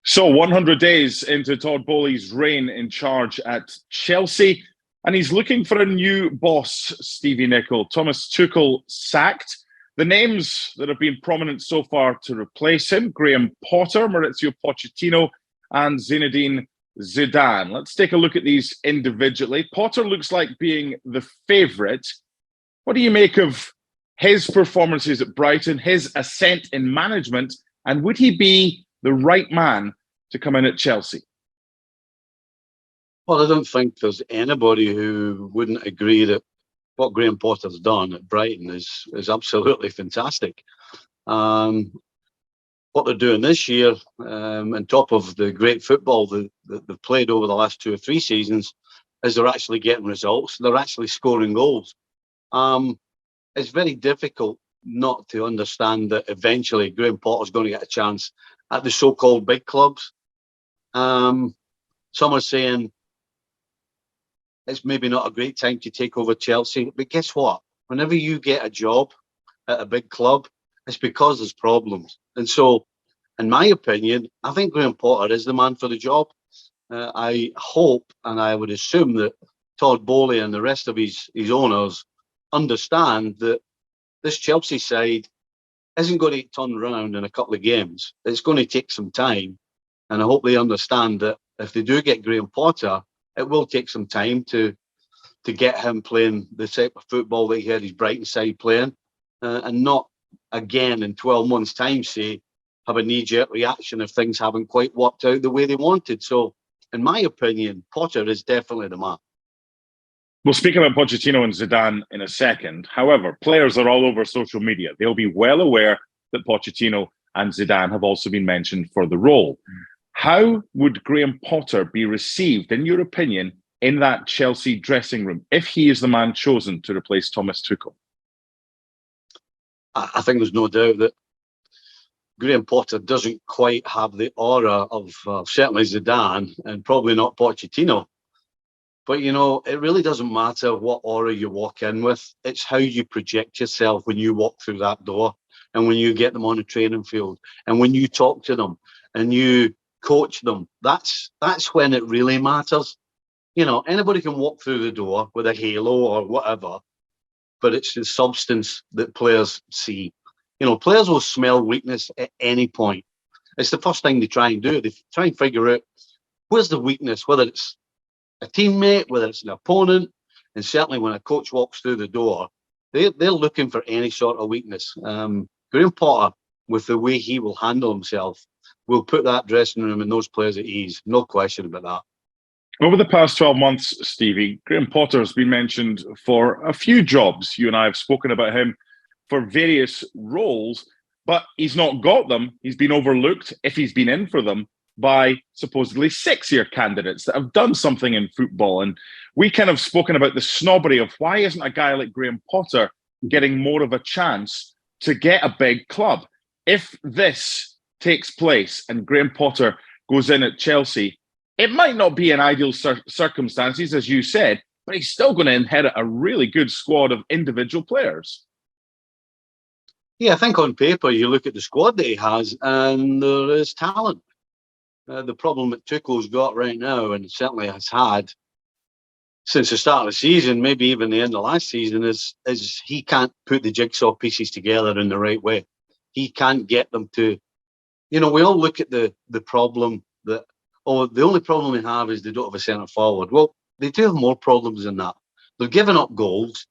So 100 days into Todd Boehly's reign in charge at Chelsea, and he's looking for a new boss, Stevie Nicol. Thomas Tuchel sacked. The names that have been prominent so far to replace him: Graham Potter, Mauricio Pochettino, and Zinedine Zidane. Let's take a look at these individually. Potter looks like being the favourite. What do you make of his performances at Brighton, his ascent in management, and would he be the right man to come in at Chelsea? Well, I don't think there's anybody who wouldn't agree that what Graham Potter's done at Brighton is absolutely fantastic. What they're doing this year, on top of the great football that they've played over the last 2 or 3 seasons, is they're actually getting results. They're actually scoring goals. It's very difficult not to understand that eventually Graham Potter's going to get a chance at the so-called big clubs. Some are saying it's maybe not a great time to take over Chelsea, but guess what? Whenever you get a job at a big club, it's because there's problems. And so, in my opinion, I think Graham Potter is the man for the job. I hope and I would assume that Todd Boehly and the rest of his owners understand that this Chelsea side isn't going to turn around in a couple of games. It's going to take some time. And I hope they understand that if they do get Graham Potter, it will take some time to get him playing the type of football that he had his Brighton side playing, and not again in 12 months' time have a knee-jerk reaction if things haven't quite worked out the way they wanted. So, in my opinion, Potter is definitely the man. We'll speak about Pochettino and Zidane in a second. However, players are all over social media. They'll be well aware that Pochettino and Zidane have also been mentioned for the role. How would Graham Potter be received, in your opinion, in that Chelsea dressing room if he is the man chosen to replace Thomas Tuchel? I think there's no doubt that Graham Potter doesn't quite have the aura of certainly Zidane and probably not Pochettino. But, you know, it really doesn't matter what aura you walk in with. It's how you project yourself when you walk through that door and when you get them on a training field and when you talk to them and you coach them. That's when it really matters. You know, anybody can walk through the door with a halo or whatever, but it's the substance that players see. You know, players will smell weakness at any point. It's the first thing they try and do. They try and figure out where's the weakness, whether it's a teammate, whether it's an opponent, and certainly when a coach walks through the door, they're looking for any sort of weakness. Graham Potter, with the way he will handle himself, will put that dressing room and those players at ease. No question about that. Over the past 12 months, Stevie, Graham Potter has been mentioned for a few jobs. You and I have spoken about him for various roles, but he's not got them. He's been overlooked, if he's been in for them, by supposedly 6-year candidates that have done something in football. And we kind of spoken about the snobbery of why isn't a guy like Graham Potter getting more of a chance to get a big club? If this takes place and Graham Potter goes in at Chelsea, it might not be in ideal circumstances, as you said, but he's still going to inherit a really good squad of individual players. Yeah, I think on paper, you look at the squad that he has and there is talent. The problem that Tuchel's got right now, and certainly has had since the start of the season, maybe even the end of last season, is he can't put the jigsaw pieces together in the right way. He can't get them to, you know, we all look at the problem that, oh, the only problem we have is they don't have a centre forward. Well, they do have more problems than that. They're giving up goals.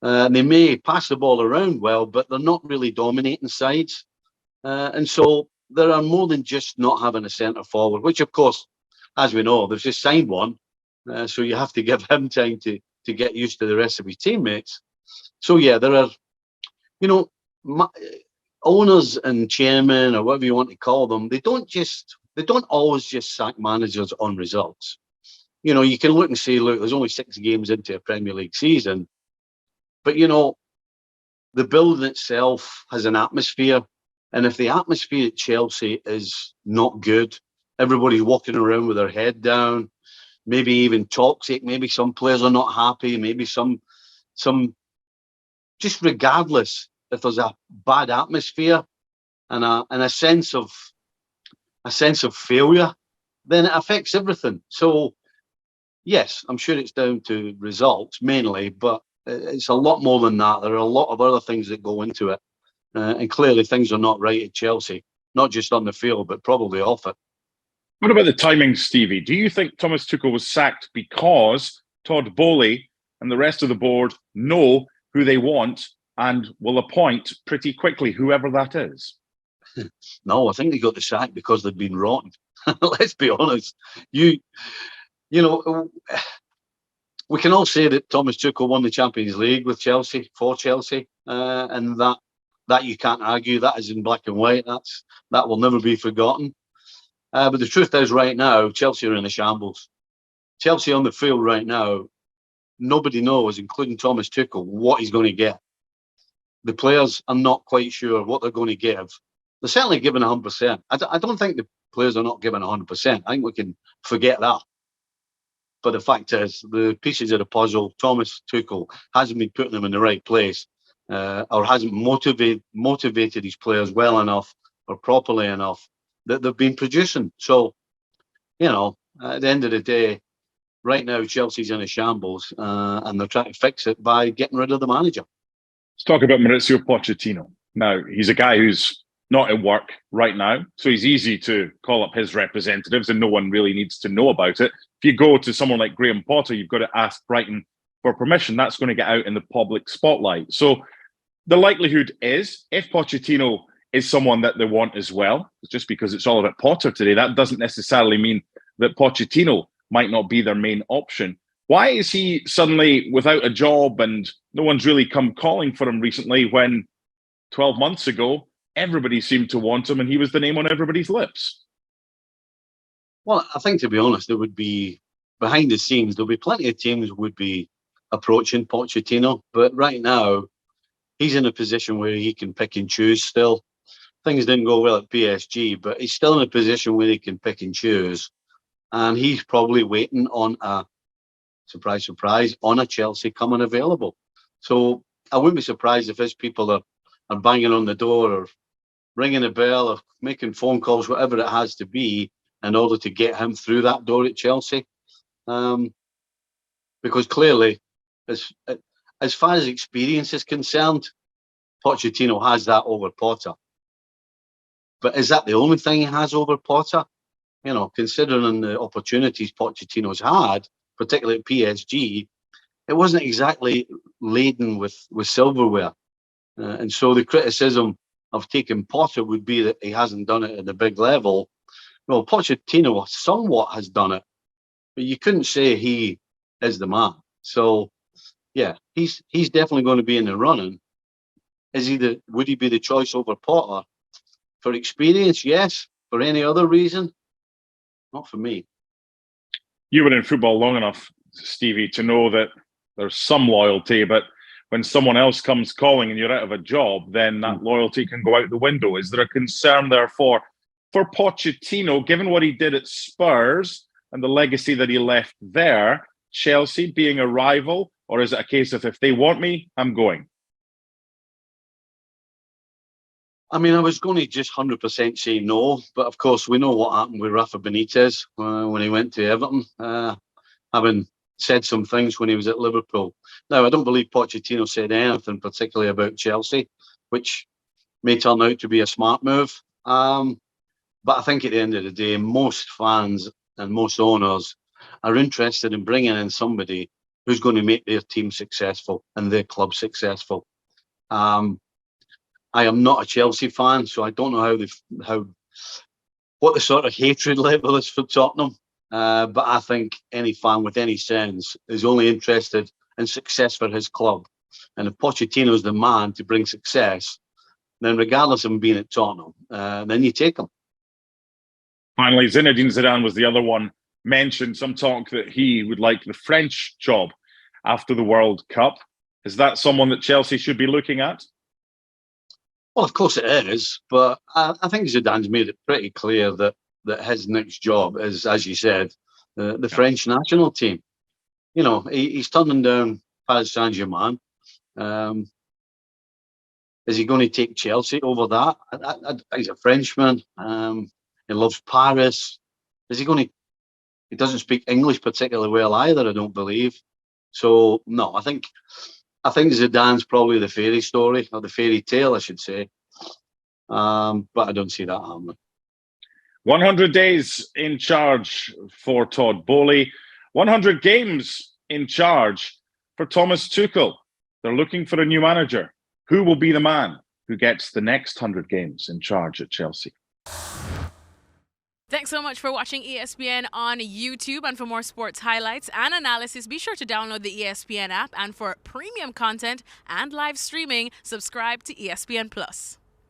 They may pass the ball around well, but they're not really dominating sides. And so there are more than just not having a centre forward, which, of course, as we know, they've just signed one. So you have to give him time to get used to the rest of his teammates. So, yeah, there are, you know, owners and chairmen or whatever you want to call them, they don't always just sack managers on results. You know, you can look and say, look, there's only 6 games into a Premier League season. But, you know, the building itself has an atmosphere. And if the atmosphere at Chelsea is not good, everybody's walking around with their head down, maybe even toxic, maybe some players are not happy, maybe some just regardless, if there's a bad atmosphere and a sense of a sense of failure, then it affects everything. So, yes, I'm sure it's down to results mainly, but it's a lot more than that. There are a lot of other things that go into it. And clearly things are not right at Chelsea, not just on the field, but probably off it. What about the timing, Stevie? Do you think Thomas Tuchel was sacked because Todd Bowley and the rest of the board know who they want and will appoint pretty quickly, whoever that is? No, I think they got the sack because they've been rotten. Let's be honest. You know, we can all say that Thomas Tuchel won the Champions League with Chelsea, for Chelsea, and that you can't argue. That is in black and white. That will never be forgotten. But the truth is, right now, Chelsea are in a shambles. Chelsea on the field right now, nobody knows, including Thomas Tuchel, what he's going to get. The players are not quite sure what they're going to give. They're certainly giving 100%. I don't think the players are not giving 100%. I think we can forget that. But the fact is, the pieces of the puzzle, Thomas Tuchel hasn't been putting them in the right place, or hasn't motivated his players well enough or properly enough that they've been producing. So, at the end of the day, right now, Chelsea's in a shambles, and they're trying to fix it by getting rid of the manager. Let's talk about Mauricio Pochettino. Now, he's a guy who's not at work right now, so he's easy to call up his representatives and no one really needs to know about it. If you go to someone like Graham Potter, you've got to ask Brighton for permission. That's going to get out in the public spotlight. So the likelihood is, if Pochettino is someone that they want as well, just because it's all about Potter today, that doesn't necessarily mean that Pochettino might not be their main option. Why is he suddenly without a job and no one's really come calling for him recently when 12 months ago, everybody seemed to want him and he was the name on everybody's lips? Well, I think, to be honest, there would be, behind the scenes, there'll be plenty of teams would be approaching Pochettino. But right now, he's in a position where he can pick and choose still. Things didn't go well at PSG, but he's still in a position where he can pick and choose. And he's probably waiting on a, surprise, surprise, on a Chelsea coming available. So I wouldn't be surprised if his people are banging on the door or ringing a bell or making phone calls, whatever it has to be, in order to get him through that door at Chelsea. Because clearly, as far as experience is concerned, Pochettino has that over Potter. But is that the only thing he has over Potter? Considering the opportunities Pochettino's had, particularly at PSG, it wasn't exactly laden with silverware. And so the criticism of taking Potter would be that he hasn't done it at the big level. Well, Pochettino somewhat has done it, but you couldn't say he is the man. So, yeah, he's definitely going to be in the running. Would he be the choice over Potter? For experience, yes. For any other reason, not for me. You were in football long enough, Stevie, to know that there's some loyalty, but when someone else comes calling and you're out of a job, then that loyalty can go out the window. Is there a concern, therefore, for Pochettino, given what he did at Spurs and the legacy that he left there, Chelsea being a rival, or is it a case of if they want me, I'm going? I mean, I was going to just 100% say no, but of course we know what happened with Rafa Benitez when he went to Everton, having said some things when he was at Liverpool. Now, I don't believe Pochettino said anything particularly about Chelsea, which may turn out to be a smart move. But I think at the end of the day, most fans and most owners are interested in bringing in somebody who's going to make their team successful and their club successful. I am not a Chelsea fan, so I don't know what the sort of hatred level is for Tottenham. But I think any fan with any sense is only interested in success for his club. And if Pochettino is the man to bring success, then regardless of him being at Tottenham, then you take him. Finally, Zinedine Zidane was the other one mentioned. Some talk that he would like the French job after the World Cup. Is that someone that Chelsea should be looking at? Well, of course it is, but I think Zidane's made it pretty clear that his next job is, as you said, the French national team. He's turning down Paris Saint-Germain. Is he going to take Chelsea over that? He's a Frenchman. He loves Paris. Is he going to? He doesn't speak English particularly well either, I don't believe. So no, I think Zidane's probably the fairy story, or the fairy tale, I should say. But I don't see that happening. 100 days in charge for Todd Boehly. 100 games in charge for Thomas Tuchel. They're looking for a new manager. Who will be the man who gets the next 100 games in charge at Chelsea? Thanks so much for watching ESPN on YouTube. And for more sports highlights and analysis, be sure to download the ESPN app. And for premium content and live streaming, subscribe to ESPN Plus.